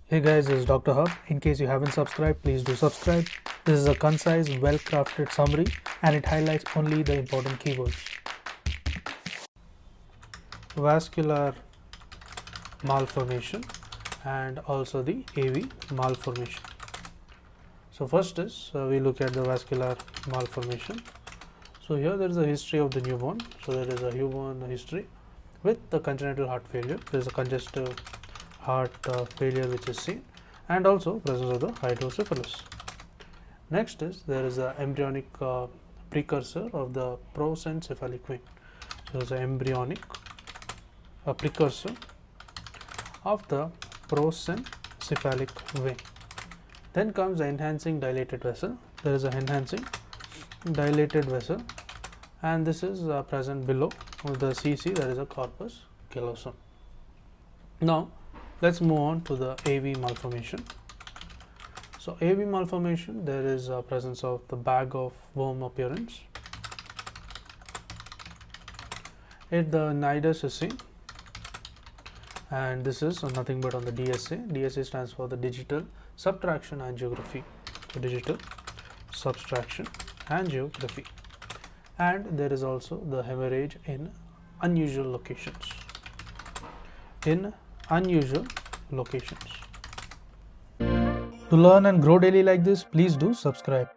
Hey guys, this is Dr. Hub. In case you haven't subscribed, please do subscribe. This is a concise, well-crafted summary and it highlights only the important keywords. Vascular malformation and also the AV malformation. So first is we look at the vascular malformation. So here there is a history of the newborn. So there is a newborn history with the congenital heart failure. There is a congestive heart failure which is seen, and also presence of the hydrocephalus. Next is there is a embryonic precursor of the prosencephalic vein. So there is an embryonic precursor of the prosencephalic vein. Then comes the enhancing dilated vessel. There is a enhancing dilated vessel, and this is present below the CC, that is a corpus callosum. Now let's move on to the AV malformation. So AV malformation, there is a presence of the bag of worm appearance. If the nidus is seen, and this is nothing but on the DSA. DSA stands for the digital subtraction angiography. So digital subtraction angiography. And there is also the hemorrhage in unusual locations. In unusual locations. To learn and grow daily like this, please do subscribe.